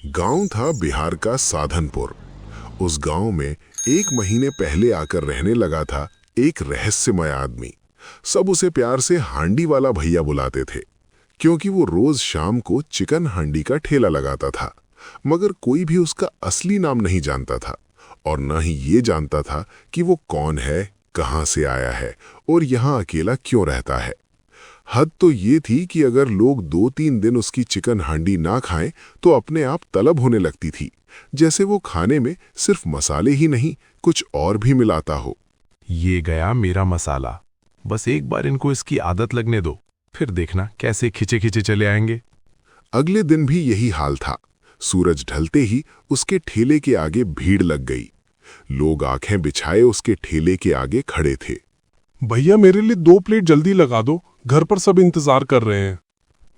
गांव था बिहार का साधनपुर। उस गांव में 1 महीने पहले आकर रहने लगा था एक रहस्यमय आदमी। सब उसे प्यार से हांडी वाला भैया बुलाते थे, क्योंकि वो रोज शाम को चिकन हांडी का ठेला लगाता था। मगर कोई भी उसका असली नाम नहीं जानता था, और न ही ये जानता था कि वो कौन है, कहाँ से आया है और यहाँ अकेला क्यों रहता है। हद तो ये थी कि अगर लोग 2-3 दिन उसकी चिकन हांडी ना खाएं तो अपने आप तलब होने लगती थी, जैसे वो खाने में सिर्फ मसाले ही नहीं कुछ और भी मिलाता हो। ये गया मेरा मसाला, बस एक बार इनको इसकी आदत लगने दो, फिर देखना कैसे खिंचे खिंचे चले आएंगे। अगले दिन भी यही हाल था। सूरज ढलते ही उसके ठेले के आगे भीड़ लग गई। लोग आंखें बिछाए उसके ठेले के आगे खड़े थे। भैया मेरे लिए 2 प्लेट जल्दी लगा दो, घर पर सब इंतजार कर रहे हैं।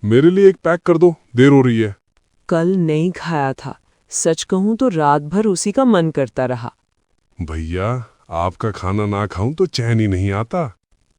मेरे लिए एक पैक कर दो, देर हो रही है। कल नहीं खाया था, सच कहूं तो रात भर उसी का मन करता रहा। भैया आपका खाना ना खाऊं तो चैन ही नहीं आता।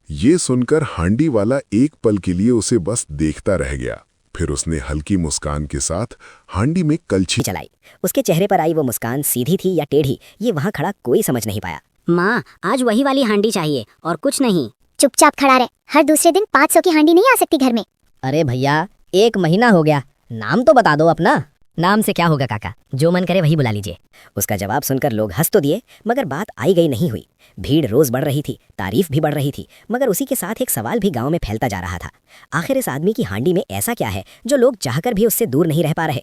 ये सुनकर हांडी वाला एक पल के लिए उसे बस देखता रह गया। फिर उसने हल्की मुस्कान के साथ हांडी में कलछी चलाई। उसके चेहरे पर आई वो मुस्कान सीधी थी या टेढ़ी, ये वहाँ खड़ा कोई समझ नहीं पाया। माँ, आज वही वाली हांडी चाहिए और कुछ नहीं। चुपचाप खड़ा रहे, हर दूसरे दिन 500 की हांडी नहीं आ सकती घर में। अरे भैया 1 महीना हो गया, नाम तो बता दो अपना। नाम से क्या होगा काका, जो मन करे वही बुला लीजिए। उसका जवाब सुनकर लोग हंस तो दिए, मगर बात आई गई नहीं हुई। भीड़ रोज बढ़ रही थी, तारीफ भी बढ़ रही थी, मगर उसी के साथ एक सवाल भी गांव में फैलता जा रहा था। आखिर इस आदमी की हांडी में ऐसा क्या है जो लोग चाहकर भी उससे दूर नहीं रह पा रहे।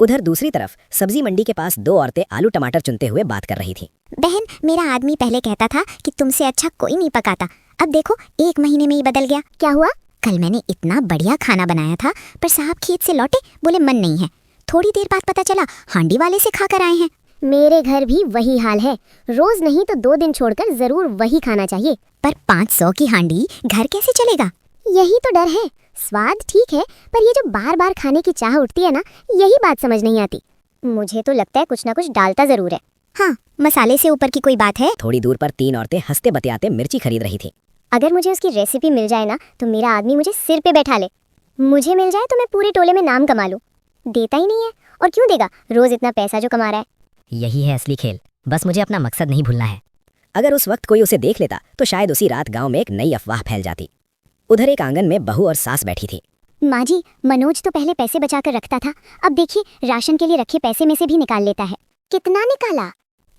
उधर दूसरी तरफ सब्जी मंडी के पास 2 औरतें आलू टमाटर चुनते हुए बात कर रही थीं। बहन, मेरा आदमी पहले कहता था कि तुमसे अच्छा कोई नहीं पकाता, अब देखो 1 महीने में ही बदल गया। क्या हुआ? कल मैंने इतना बढ़िया खाना बनाया था, पर साहब खेत से लौटे, बोले मन नहीं है। थोड़ी देर बाद पता चला हांडी वाले से खाकर आए हैं। मेरे घर भी वही हाल है, रोज नहीं तो 2 दिन छोड़कर जरूर वही खाना चाहिए। पर 500 की हांडी घर कैसे चलेगा? यही तो डर है। स्वाद ठीक है, पर ये जो बार बार खाने की चाह उठती है ना, यही बात समझ नहीं आती। मुझे तो लगता है कुछ ना कुछ डालता जरूर है। हाँ, मसाले से ऊपर की कोई बात है? थोड़ी दूर पर 3 औरतें हंसते बतियाते मिर्ची खरीद रही थी। अगर मुझे उसकी रेसिपी मिल जाए ना, तो मेरा आदमी मुझे सिर पे बैठा ले। मुझे मिल जाए तो मैं पूरे टोले में नाम कमा लूं। देता ही नहीं है, और क्यों देगा, रोज इतना पैसा जो कमा रहा है। यही है असली खेल, बस मुझे अपना मकसद नहीं भूलना है। अगर उस वक्त कोई उसे देख लेता तो शायद उसी रात गांव में एक नई अफवाह फैल जाती। उधर एक आंगन में बहू और सास बैठी थी। माँ जी, मनोज तो पहले पैसे बचाकर रखता था, अब देखिए राशन के लिए रखे पैसे में से भी निकाल लेता है। कितना निकाला?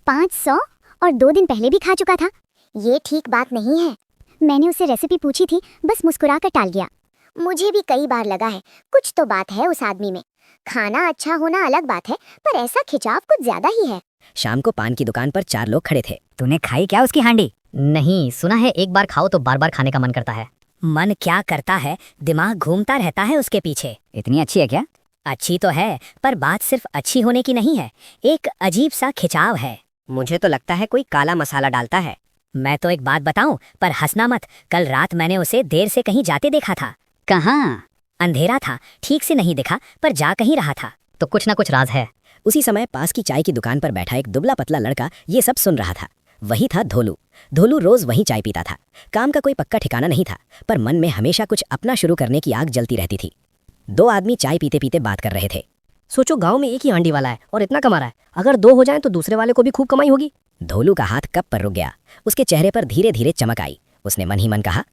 500, और 2 दिन पहले भी खा चुका था। ये ठीक बात नहीं है। मैंने उससे रेसिपी पूछी थी, बस मुस्कुरा कर टाल गया। मुझे भी कई बार लगा है कुछ तो बात है उस आदमी में। खाना अच्छा होना अलग बात है, पर ऐसा खिंचाव कुछ ज्यादा ही है। शाम को पान की दुकान पर 4 लोग खड़े थे। तूने खाई क्या उसकी हांडी? नहीं, सुना है एक बार खाओ तो बार बार खाने का मन करता है। मन क्या करता है, दिमाग घूमता रहता है उसके पीछे। इतनी अच्छी है क्या? अच्छी तो है, पर बात सिर्फ अच्छी होने की नहीं है, एक अजीब सा खिंचाव है। मुझे तो लगता है कोई काला मसाला डालता है। मैं तो एक बात बताऊं, पर हंसना मत। कल रात मैंने उसे देर से कहीं जाते देखा था। कहाँ? अंधेरा था, ठीक से नहीं दिखा, पर जा कहीं रहा था। तो कुछ ना कुछ राज है। उसी समय पास की चाय की दुकान पर बैठा एक दुबला पतला लड़का ये सब सुन रहा था। वही था धोलू। धोलू रोज वहीं चाय पीता था। काम का कोई पक्का ठिकाना नहीं था, पर मन में हमेशा कुछ अपना शुरू करने की आग जलती रहती थी। 2 आदमी चाय पीते पीते बात कर रहे थे। सोचो, गांव में एक ही हांडी वाला है और इतना कमा रहा है, अगर 2 हो जाएं तो दूसरे वाले को भी खूब कमाई होगी। धोलू का हाथ कप पर रुक गया। उसके चेहरे पर धीरे धीरे चमक आई। उसने मन ही मन कहा,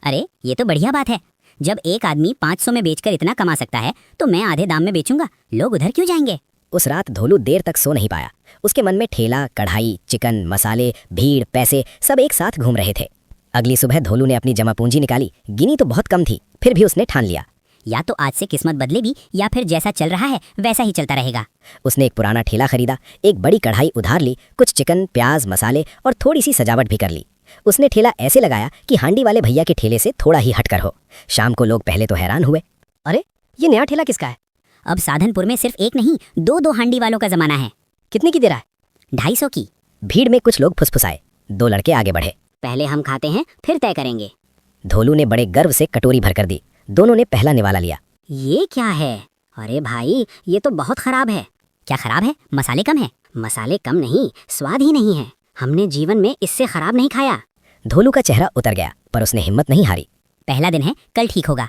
अरे ये तो बढ़िया बात है। जब एक आदमी 500 में बेचकर इतना कमा सकता है, तो मैं आधे दाम में बेचूंगा। लोग उधर क्यों जाएंगे? उस रात धोलू देर तक सो नहीं पाया। उसके मन में ठेला, कढ़ाई, चिकन, मसाले, भीड़, पैसे सब एक साथ घूम रहे थे। अगली सुबह धोलू ने अपनी जमा पूंजी निकाली। गिनी तो बहुत कम थी, फिर भी उसने ठान लिया, या तो आज से किस्मत बदलेगी या फिर जैसा चल रहा है वैसा ही चलता रहेगा। उसने एक पुराना ठेला खरीदा, एक बड़ी कढ़ाई उधार ली, कुछ चिकन, प्याज, मसाले और थोड़ी सी सजावट भी कर ली। उसने ठेला ऐसे लगाया कि हांडी वाले भैया के ठेले से थोड़ा ही हटकर हो। शाम को लोग पहले तो हैरान हुए, अरे ये नया ठेला किसका है? अब साधनपुर में सिर्फ एक नहीं, 2 हांडी वालों का जमाना है। कितने की दे रहा है? 250 की। भीड़ में कुछ लोग फुसफुसाए। 2 लड़के आगे बढ़े। पहले हम खाते हैं, फिर तय करेंगे। धोलू ने बड़े गर्व से कटोरी भरकर दी। दोनों ने पहला निवाला लिया। ये क्या है? अरे भाई, ये तो बहुत खराब है। क्या खराब है? मसाले कम है। मसाले कम नहीं, स्वाद ही नहीं है। हमने जीवन में इससे खराब नहीं खाया। धोलू का चेहरा उतर गया, पर उसने हिम्मत नहीं हारी। पहला दिन है, कल ठीक होगा।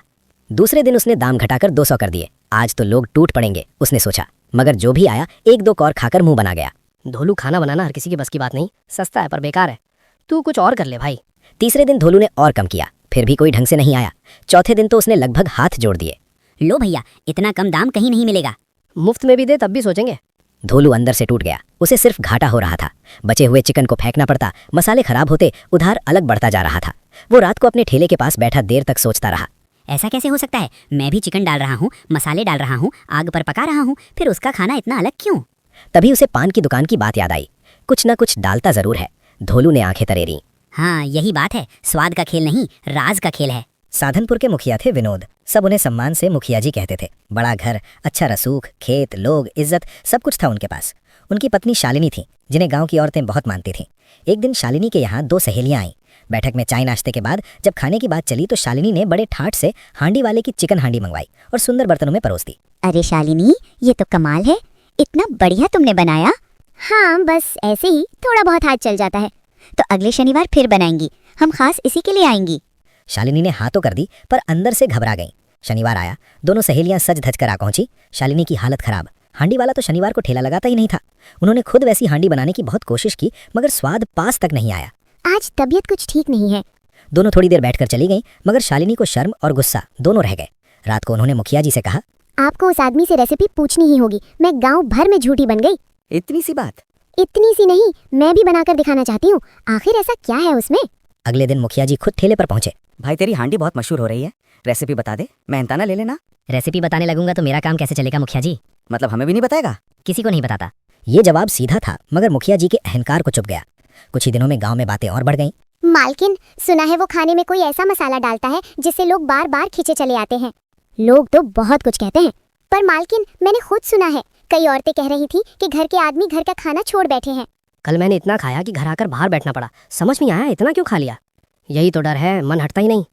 दूसरे दिन उसने दाम घटाकर 200 कर दिए। आज तो लोग टूट पड़ेंगे, उसने सोचा। मगर जो भी आया एक दो कौर खाकर मुंह बना गया। धोलू, खाना बनाना हर किसी की बस की बात नहीं, सस्ता है पर बेकार है, तू कुछ और कर ले भाई। तीसरे दिन धोलू ने और कम किया, फिर भी कोई ढंग से नहीं आया। चौथे दिन तो उसने लगभग हाथ जोड़ दिए। लो भैया, इतना कम दाम कहीं नहीं मिलेगा। मुफ्त में भी दे तब भी सोचेंगे। धोलू अंदर से टूट गया, उसे सिर्फ घाटा हो रहा था। बचे हुए चिकन को फेंकना पड़ता, मसाले खराब होते, उधार अलग बढ़ता जा रहा था। वो रात को अपने ठेले के पास बैठा देर तक सोचता रहा। ऐसा कैसे हो सकता है? मैं भी चिकन डाल रहा हूँ, मसाले डाल रहा हूँ, आग पर पका रहा हूँ, फिर उसका खाना इतना अलग क्यों? तभी उसे पान की दुकान की बात याद आई। कुछ न कुछ डालता जरूर है। धोलू ने आंखें तरेरी। हाँ, यही बात है, स्वाद का खेल नहीं, राज का खेल है। साधनपुर के मुखिया थे विनोद। सब उन्हें सम्मान से मुखिया जी कहते थे। बड़ा घर, अच्छा रसूख, खेत, लोग, इज्जत, सब कुछ था उनके पास। उनकी पत्नी शालिनी थी, जिन्हें गांव की औरतें बहुत मानती थीं। एक दिन शालिनी के यहाँ 2 सहेलियां आईं। बैठक में चाय नाश्ते के बाद जब खाने की बात चली तो शालिनी ने बड़े ठाठ से हांडी वाले की चिकन हांडी मंगवाई और सुंदर बर्तनों में परोस दी। अरे शालिनी, ये तो कमाल है, इतना बढ़िया तुमने बनाया। हाँ, बस ऐसे ही थोड़ा बहुत हाथ चल जाता है, तो अगले शनिवार फिर बनाएंगी, हम खास इसी के लिए आएंगी। शालिनी ने हाँ तो कर दी, पर अंदर से घबरा गईं। शनिवार आया, दोनों सहेलियां सज धज कर आ पहुंची। शालिनी की हालत खराब। हांडी वाला तो शनिवार को ठेला लगाता ही नहीं था। उन्होंने खुद वैसी हांडी बनाने की बहुत कोशिश की, मगर स्वाद पास तक नहीं आया। आज तबीयत कुछ ठीक नहीं है। दोनों थोड़ी देर बैठकर चली गईं, मगर शालिनी को शर्म और गुस्सा दोनों रह गए। रात को उन्होंने मुखिया जी से कहा, आपको उस आदमी से रेसिपी पूछनी ही होगी। मैं गांव भर में झूठी बन गई। इतनी सी बात? इतनी सी नहीं, मैं भी बनाकर दिखाना चाहती हूँ। आखिर ऐसा क्या है उसमें? अगले दिन मुखिया जी खुद ठेले पर पहुंचे। भाई, तेरी हांडी बहुत मशहूर हो रही है, रेसिपी बता दे, मेहनताना ले लेना। रेसिपी बताने लगूंगा तो मेरा काम कैसे चलेगा मुखिया जी? मतलब हमें भी नहीं बताएगा? किसी को नहीं बताता। ये जवाब सीधा था, मगर मुखिया जी के अहंकार को चुप गया। कुछ ही दिनों में गांव में बातें और बढ़ गईं। मालकिन, सुना है वो खाने में कोई ऐसा मसाला डालता है जिससे लोग बार बार खींचे चले आते हैं। लोग तो बहुत कुछ कहते हैं, पर मालकिन मैंने खुद सुना है, कई औरतें कह रही थी कि घर के आदमी घर का खाना छोड़ बैठे हैं। कल मैंने इतना खाया कि घर आकर बाहर बैठना पड़ा। समझ नहीं आया इतना क्यों खा लिया। यही तो डर है, मन हटता ही नहीं।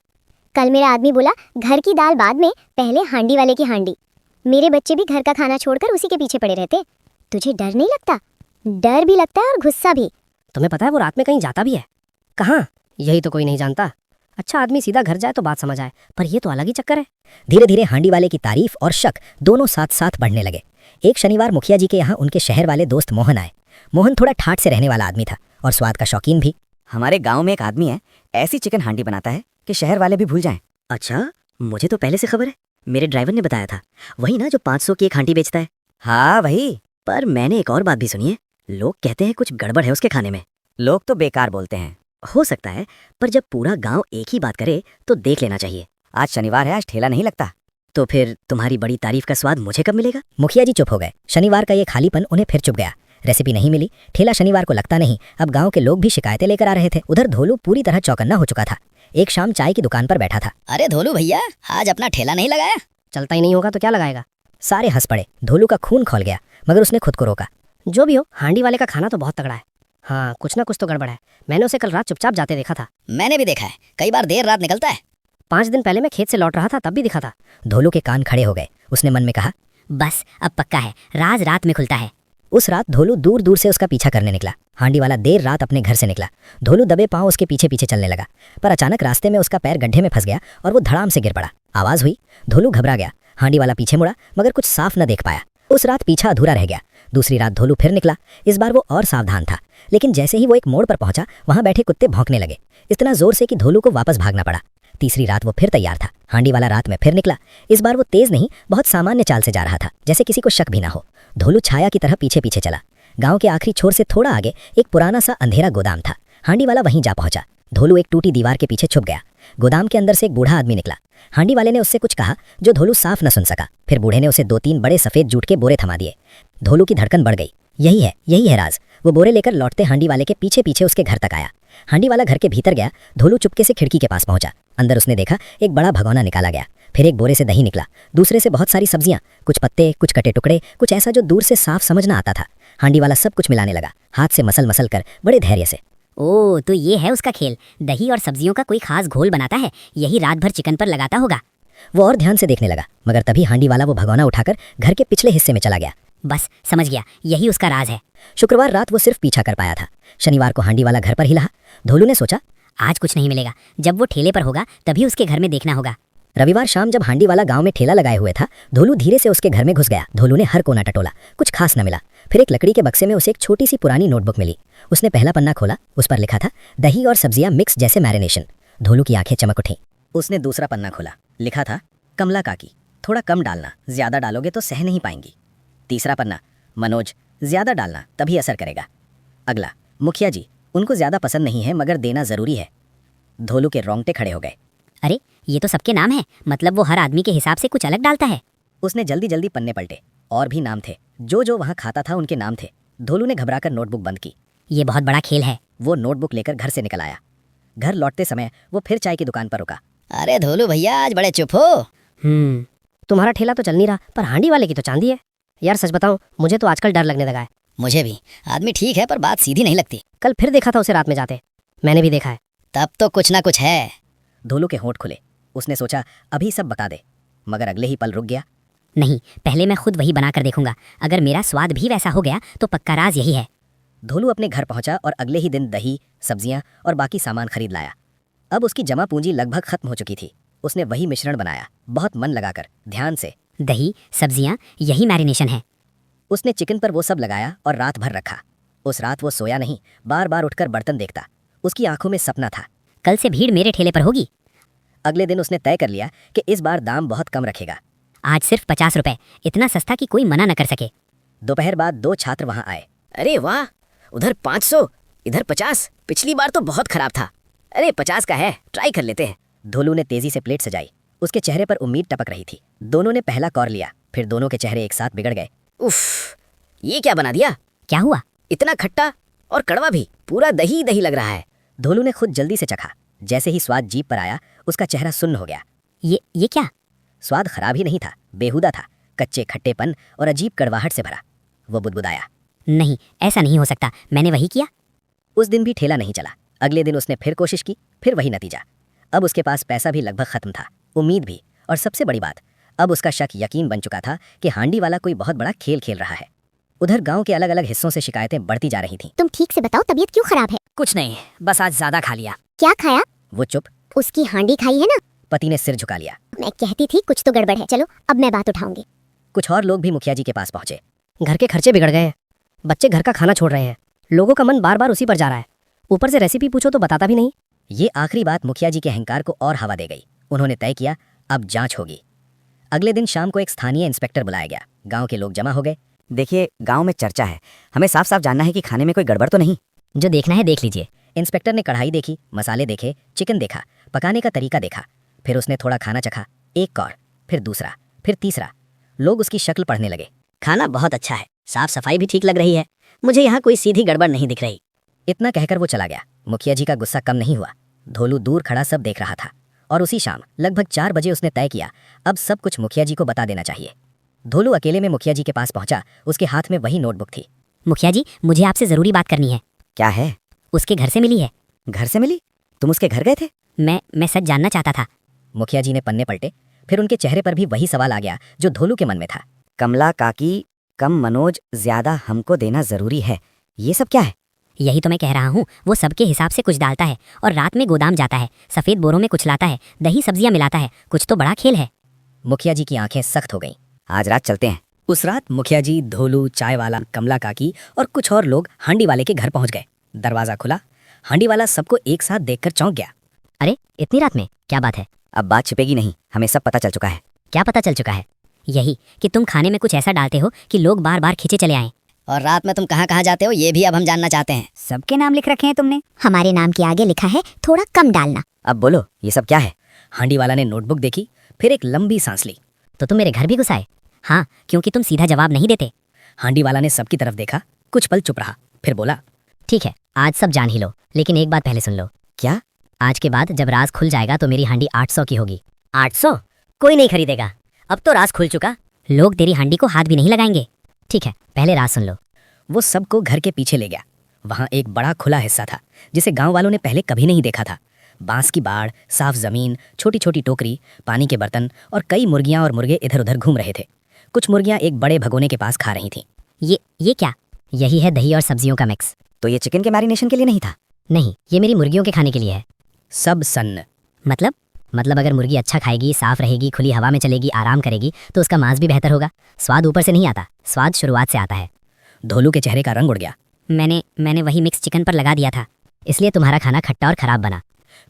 कल मेरा आदमी बोला, घर की दाल बाद में, पहले हांडी वाले की हांडी। मेरे बच्चे भी घर का खाना छोड़कर उसी के पीछे पड़े रहते। तुझे डर नहीं लगता? डर भी लगता है और गुस्सा भी। तुम्हें पता है वो रात में कहीं जाता भी है? कहाँ? यही तो कोई नहीं जानता। अच्छा आदमी सीधा घर जाए तो बात समझ आए, पर ये तो अलग ही चक्कर है। धीरे धीरे हांडी वाले की तारीफ और शक दोनों साथ साथ बढ़ने लगे। एक शनिवार मुखिया जी के यहाँ उनके शहर वाले दोस्त मोहन आए। मोहन थोड़ा ठाठ से रहने वाला आदमी था और स्वाद का शौकीन भी। हमारे गांव में एक आदमी है, ऐसी चिकन हांडी बनाता है कि शहर वाले भी भूल जाएं। अच्छा, मुझे तो पहले से खबर है। मेरे ड्राइवर ने बताया था। वही ना जो 500 की एक हांडी बेचता है? हाँ वही। पर मैंने एक और बात भी सुनी है। लोग कहते हैं कुछ गड़बड़ है उसके खाने में। लोग तो बेकार बोलते हैं। हो सकता है, पर जब पूरा गांव एक ही बात करे तो देख लेना चाहिए। आज शनिवार है, आज ठेला नहीं लगता। तो फिर तुम्हारी बड़ी तारीफ का स्वाद मुझे कब मिलेगा? मुखिया जी चुप हो गए। शनिवार का ये खालीपन उन्हें फिर चुप गया। रेसिपी नहीं मिली, ठेला शनिवार को लगता नहीं। अब गांव के लोग भी शिकायतें लेकर आ रहे थे। उधर धोलू पूरी तरह चौकन्ना हो चुका था। एक शाम चाय की दुकान पर बैठा था। अरे धोलू भैया, आज अपना ठेला नहीं लगाया? चलता ही नहीं होगा तो क्या लगाएगा? सारे हंस पड़े। धोलू का खून खौल गया, मगर उसने खुद को रोका। जो भी हो, हांडी वाले का खाना तो बहुत तगड़ा है। हाँ, कुछ ना कुछ तो गड़बड़ है। मैंने उसे कल रात चुपचाप जाते देखा था। मैंने भी देखा है, कई बार देर रात निकलता है। 5 दिन पहले मैं खेत से लौट रहा था, तब भी दिखा था। धोलू के कान खड़े हो गए। उसने मन में कहा, बस अब पक्का है, राज रात में खुलता है। उस रात धोलू दूर दूर से उसका पीछा करने निकला। हांडी वाला देर रात अपने घर से निकला। धोलू दबे पांव उसके पीछे पीछे चलने लगा, पर अचानक रास्ते में उसका पैर गड्ढे में फंस गया और वो धड़ाम से गिर पड़ा। आवाज हुई। धोलू घबरा गया। हांडी वाला पीछे मुड़ा, मगर कुछ साफ न देख पाया। उस रात पीछा अधूरा रह गया। दूसरी रात धोलू फिर निकला। इस बार वो और सावधान था, लेकिन जैसे ही वो एक मोड़ पर पहुंचा, वहां बैठे कुत्ते भौंकने लगे, इतना जोर से कि धोलू को वापस भागना पड़ा। तीसरी रात वो फिर तैयार था। हांडी वाला रात में फिर निकला। इस बार वो तेज नहीं, बहुत सामान्य चाल से जा रहा था, जैसे किसी को शक भी ना हो। धोलू छाया की तरह पीछे पीछे चला। गांव के आखिरी छोर से थोड़ा आगे एक पुराना सा अंधेरा गोदाम था। हांडी वाला वहीं जा पहुंचा। धोलू एक टूटी दीवार के पीछे छुप गया। गोदाम के अंदर से एक बूढ़ा आदमी निकला। हांडी वाले ने उससे कुछ कहा जो धोलू साफ न सुन सका। फिर बूढ़े ने उसे 2-3 बड़े सफेद जूट के बोरे थमा दिए। धोलू की धड़कन बढ़ गई। यही है राज। वो बोरे लेकर लौटते हांडी वाले के पीछे पीछे उसके घर तक आया। हांडी वाला घर के भीतर गया। धोलू चुपके से खिड़की के पास पहुंचा। अंदर उसने देखा एक बड़ा भगोना निकाला गया। फिर एक बोरे से दही निकला, दूसरे से बहुत सारी सब्जियां, कुछ पत्ते, कुछ कटे टुकड़े, कुछ ऐसा जो दूर से साफ समझ न आता था। हांडी वाला सब कुछ मिलाने लगा, हाथ से मसल मसल कर, बड़े धैर्य से। ओ, तो ये है उसका खेल। दही और सब्जियों का कोई खास घोल बनाता है, यही रात भर चिकन पर लगाता होगा। वो और ध्यान से देखने लगा, मगर तभी हांडी वाला वो भगोना उठाकर घर के पिछले हिस्से में चला गया। बस समझ गया, यही उसका राज है। शुक्रवार रात वो सिर्फ पीछा कर पाया था। शनिवार को हांडी वाला घर पर ही रहा। धोलू ने सोचा, आज कुछ नहीं मिलेगा, जब वो ठेले पर होगा तभी उसके घर में देखना होगा। रविवार शाम जब हांडी वाला गांव में ठेला लगाए हुए था, धोलू धीरे से उसके घर में घुस गया। धोलू ने हर कोना टटोला, कुछ खास न मिला। फिर एक लकड़ी के बक्से में उसे एक छोटी सी पुरानी नोटबुक मिली। उसने पहला पन्ना खोला, उस पर लिखा था दही और सब्जियां मिक्स जैसे मैरिनेशन। धोलू की आंखें चमक उठीं। उसने दूसरा पन्ना खोला, लिखा था कमला काकी, थोड़ा कम डालना, ज्यादा डालोगे तो सह नहीं पाएंगी। तीसरा पन्ना, मनोज, ज्यादा डालना तभी असर करेगा। अगला, मुखिया जी, उनको ज्यादा पसंद नहीं है मगर देना जरूरी है। धोलू के रोंगटे खड़े हो गए। अरे ये तो सबके नाम है, मतलब वो हर आदमी के हिसाब से कुछ अलग डालता है। उसने जल्दी जल्दी पन्ने पलटे, और भी नाम थे। जो जो वहां खाता था उनके नाम थे। धोलू ने घबराकर नोटबुक बंद की। ये बहुत बड़ा खेल है। वो नोटबुक लेकर घर से निकल आया। घर लौटते समय वो फिर चाय की दुकान पर रुका। अरे धोलू भैया, आज बड़े चुप हो। तुम्हारा ठेला तो चल नहीं रहा, पर हांडी वाले की तो चांदी है। यार सच बताऊं, मुझे तो आजकल डर लगने लगा है। मुझे भी। आदमी ठीक है पर बात सीधी नहीं लगती। कल फिर देखा था उसे रात में जाते। मैंने भी देखा है। तब तो कुछ ना कुछ है। धोलू के होंठ खुले। उसने सोचा अभी सब बता दे, मगर अगले ही पल रुक गया। नहीं, पहले मैं खुद वही बनाकर देखूंगा। अगर मेरा स्वाद भी वैसा हो गया तो पक्का राज यही है। धोलू अपने घर पहुंचा और अगले ही दिन दही, सब्जियां और बाकी सामान खरीद लाया। अब उसकी जमा पूंजी लगभग खत्म हो चुकी थी। उसने वही मिश्रण बनाया, बहुत मन लगाकर, ध्यान से। दही, सब्जियां, यही मैरिनेशन है। उसने चिकन पर वो सब लगाया और रात भर रखा। उस रात वो सोया नहीं, बार बार उठकर बर्तन देखता। उसकी आंखों में सपना था, कल से भीड़ मेरे ठेले पर होगी। अगले दिन उसने तय कर लिया कि इस बार दाम बहुत कम रखेगा। आज सिर्फ 50 रुपए, इतना सस्ता कि कोई मना न कर सके। दोपहर बाद 2 छात्र वहां आए। अरे वाह, उधर 500, इधर 50। पिछली बार तो बहुत खराब था। अरे 50 का है, ट्राई कर लेते हैं। धोलू ने तेजी से प्लेट सजाई। उसके चेहरे पर उम्मीद टपक रही थी। दोनों ने पहला कौर लिया, फिर दोनों के चेहरे एक साथ बिगड़ गए। उफ, ये क्या बना दिया? क्या हुआ? इतना खट्टा और कड़वा भी, पूरा दही दही लग रहा है। धोलू ने खुद जल्दी से चखा। जैसे ही स्वाद जीभ पर आया, उसका चेहरा सुन्न हो गया। ये क्या? स्वाद खराब ही नहीं था, बेहुदा था, कच्चे खट्टेपन और अजीब कड़वाहट से भरा। वो बुदबुदाया। नहीं, ऐसा नहीं हो सकता, मैंने वही किया। उस दिन भी ठेला नहीं चला। अगले दिन उसने फिर कोशिश की, फिर वही नतीजा। अब उसके पास पैसा भी लगभग खत्म था, उम्मीद भी, और सबसे बड़ी बात, अब उसका शक यकीन बन चुका था कि हांडी वाला कोई बहुत बड़ा खेल खेल रहा है। उधर गांव के अलग अलग हिस्सों से शिकायतें बढ़ती जा रही थीं। तुम ठीक से बताओ, तबीयत क्यों खराब है? कुछ नहीं, बस आज ज्यादा खा लिया। क्या खाया? वो चुप। उसकी हांडी खाई है ना? पति ने सिर झुका लिया। मैं कहती थी कुछ तो गड़बड़ है। चलो अब मैं बात उठाऊंगी। कुछ और लोग भी मुखिया जी के पास पहुंचे। घर के खर्चे बिगड़ गए हैं, बच्चे घर का खाना छोड़ रहे हैं, लोगों का मन बार बार उसी पर जा रहा है, ऊपर से रेसिपी पूछो तो बताता भी नहीं। ये आखिरी बात मुखिया जी के अहंकार को और हवा दे गई। उन्होंने तय किया अब जांच होगी। अगले दिन शाम को एक स्थानीय इंस्पेक्टर बुलाया गया। गांव के लोग जमा हो गए। देखिए, गांव में चर्चा है, हमें साफ साफ जानना है कि खाने में कोई गड़बड़ तो नहीं। जो देखना है देख लीजिए। इंस्पेक्टर ने कढ़ाई देखी, मसाले देखे, चिकन देखा, पकाने का तरीका देखा। फिर उसने थोड़ा खाना चखा, एक कौर, फिर दूसरा, फिर तीसरा। लोग उसकी शक्ल पढ़ने लगे। खाना बहुत अच्छा है, साफ सफाई भी ठीक लग रही है, मुझे यहाँ कोई सीधी गड़बड़ नहीं दिख रही। इतना कहकर वो चला गया। मुखिया जी का गुस्सा कम नहीं हुआ। धोलू दूर खड़ा सब देख रहा था, और उसी शाम लगभग 4 बजे उसने तय किया अब सब कुछ मुखिया जी को बता देना चाहिए। धोलू अकेले में मुखिया जी के पास पहुंचा। उसके हाथ में वही नोटबुक थी। मुखिया जी, मुझे आपसे जरूरी बात करनी है। क्या है? उसके घर से मिली है। घर से मिली? तुम उसके घर गए थे? मैं सच जानना चाहता था। मुखिया जी ने पन्ने पलटे, फिर उनके चेहरे पर भी वही सवाल आ गया जो धोलू के मन में था। कमला काकी कम मनोज ज्यादा हमको देना जरूरी है, ये सब क्या है? यही तो मैं कह रहा हूँ, वो सबके हिसाब से कुछ डालता है और रात में गोदाम जाता है, सफेद बोरों में कुछ लाता है, दही सब्जियां मिलाता है। कुछ तो बड़ा खेल है। मुखिया जी की आंखें सख्त हो गईं। आज रात चलते हैं। उस रात मुखिया जी, धोलू, चाय वाला, कमला काकी और कुछ और लोग हांडी वाले के घर पहुंच गए। दरवाजा खुला। हांडी वाला सबको एक साथ देखकर चौंक गया। अरे इतनी रात में क्या बात है? अब बात छिपेगी नहीं, हमें सब पता चल चुका है। क्या पता चल चुका है? यही कि तुम खाने में कुछ ऐसा डालते हो कि लोग बार बार खींचे चले आएं। और रात में तुम कहाँ कहाँ जाते हो ये भी अब हम जानना चाहते हैं। सबके नाम लिख रखे हैं तुमने? हमारे नाम के आगे लिखा है थोड़ा कम डालना। अब बोलो, ये सब क्या है? हांडी वाला ने नोटबुक देखी, फिर एक लंबी सांस ली। तो तुम मेरे घर भी घुस आए? हाँ, क्योंकि तुम सीधा जवाब नहीं देते। हांडी वाला ने सबकी तरफ देखा, कुछ पल चुप रहा, फिर बोला, ठीक है, आज सब जान ही लो, लेकिन एक बात पहले सुन लो। क्या? आज के बाद जब राज खुल जाएगा तो मेरी हांडी 800 की होगी। 800? कोई नहीं खरीदेगा। अब तो राज खुल चुका, लोग तेरी हांडी को हाथ भी नहीं लगाएंगे। ठीक है, पहले राज सुन लो। वो सबको घर के पीछे ले गया। वहां एक बड़ा खुला हिस्सा था जिसे गांव वालों ने पहले कभी नहीं देखा था। बांस की बाड़, साफ जमीन, छोटी छोटी टोकरी, पानी के बर्तन और कई मुर्गियां और मुर्गे इधर उधर घूम रहे थे। कुछ मुर्गियां एक बड़े भगोने के पास खा रही थीं। ये क्या? यही है दही और सब्जियों का मिक्स। तो ये चिकन के मैरिनेशन के लिए नहीं था? नहीं, ये मेरी मुर्गियों के खाने के लिए है। सब सन्न। मतलब मतलब अगर मुर्गी अच्छा खाएगी, साफ रहेगी, खुली हवा में चलेगी, आराम करेगी तो उसका मांस भी बेहतर होगा। स्वाद ऊपर से नहीं आता, स्वाद शुरुआत से आता है। धोलू के चेहरे का रंग उड़ गया। मैंने वही मिक्स चिकन पर लगा दिया था, इसलिए तुम्हारा खाना खट्टा और खराब बना।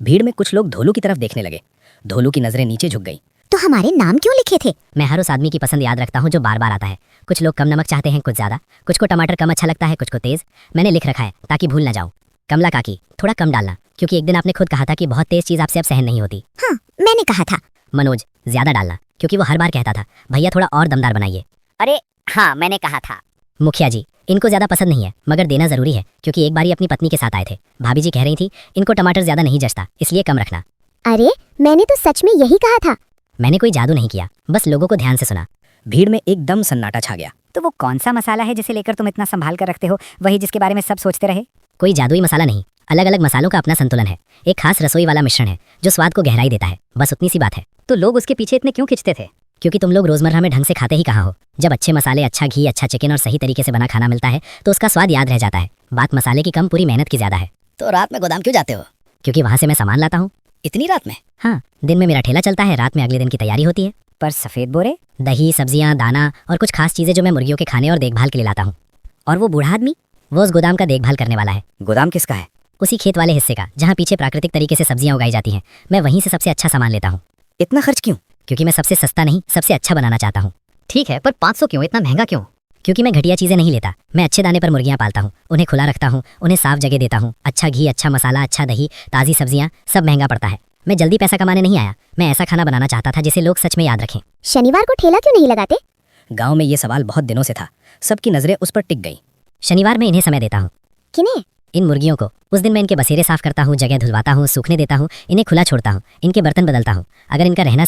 भीड़ में कुछ लोग धोलू की तरफ देखने लगे। धोलू की नजरें नीचे झुक गई। तो हमारे नाम क्यों लिखे थे? मैं हर उस आदमी की पसंद याद रखता हूँ जो बार बार आता है। कुछ लोग कम नमक चाहते हैं, कुछ ज्यादा, कुछ को टमाटर कम अच्छा लगता है, कुछ को तेज। मैंने लिख रखा है ताकि भूल ना जाऊं। कमला काकी, थोड़ा कम डालना, क्योंकि एक दिन आपने खुद कहा था कि बहुत तेज चीज आपसे अब सहन नहीं होती। हाँ, मैंने कहा था। मनोज, ज्यादा डालना, क्योंकि वो हर बार कहता था भैया थोड़ा और दमदार बनाइए। अरे हाँ, मैंने कहा था। मुखिया जी, इनको ज्यादा पसंद नहीं है, मगर देना जरूरी है, क्योंकि एक बार ही अपनी पत्नी के साथ आए थे। भाभी जी कह रही थी इनको टमाटर ज्यादा नहीं जचता, इसलिए कम रखना। अरे मैंने तो सच में यही कहा था। मैंने कोई जादू नहीं किया, बस लोगों को ध्यान से सुना। भीड़ में एकदम सन्नाटा छा गया। तो वो कौन सा मसाला है जिसे लेकर तुम इतना संभाल कर रखते हो? वही जिसके बारे में सब सोचते रहे? कोई जादुई मसाला नहीं, अलग अलग मसालों का अपना संतुलन है। एक खास रसोई वाला मिश्रण है जो स्वाद को गहराई देता है, बस उतनी सी बात है। तो लोग उसके पीछे इतने क्यों खिंचते थे? क्योंकि तुम लोग रोजमर्रा में ढंग से खाते ही कहाँ हो। जब अच्छे मसाले, अच्छा घी, अच्छा चिकन और सही तरीके से बना खाना मिलता है तो उसका स्वाद याद रह जाता है। बात मसाले की कम, पूरी मेहनत की ज्यादा है। तो रात में गोदाम क्यों जाते हो? क्योंकि वहां से मैं सामान लाता हूँ। इतनी रात में? हाँ, दिन में मेरा ठेला चलता है, रात में अगले दिन की तैयारी होती है। पर सफेद बोरे? दही, सब्जियां, दाना और कुछ खास चीजें जो मैं मुर्गियों के खाने और देखभाल के लिए लाता हूँ। और वो बूढ़ा आदमी? वो उस गोदाम का देखभाल करने वाला है। गोदाम किसका है? उसी खेत वाले हिस्से का जहाँ पीछे प्राकृतिक तरीके से सब्जियां उगाई जाती हैं। मैं वहीं से सबसे अच्छा सामान लेता हूँ। इतना खर्च क्यों? क्योंकि मैं सबसे सस्ता नहीं, सबसे अच्छा बनाना चाहता हूँ। ठीक है, पर 500 क्यों? इतना महंगा क्यों? क्योंकि मैं घटिया चीजें नहीं लेता। मैं अच्छे दाने पर मुर्गियां पालता हूँ, उन्हें खुला रखता हूँ, उन्हें साफ जगह देता हूँ। अच्छा घी, अच्छा मसाला, अच्छा दही, ताज़ी सब्जियां, सब महंगा पड़ता है। मैं जल्दी पैसा कमाने नहीं आया, मैं ऐसा खाना बनाना चाहता था जिसे लोग सच में याद रखें। शनिवार को ठेला क्यों नहीं लगाते? गांव में ये सवाल बहुत दिनों से था। सबकी नजरें उस पर टिक गई। शनिवार में इन्हें समय देता हूँ। किन्हें? इन मुर्गियों को। उस दिन मैं इनके बसेरे साफ करता हूँ, जगह धुलवाता हूँ, सूखने देता हूँ, इन्हें खुला छोड़ता हूँ, इनके बर्तन बदलता हूँ। अगर इनका रहना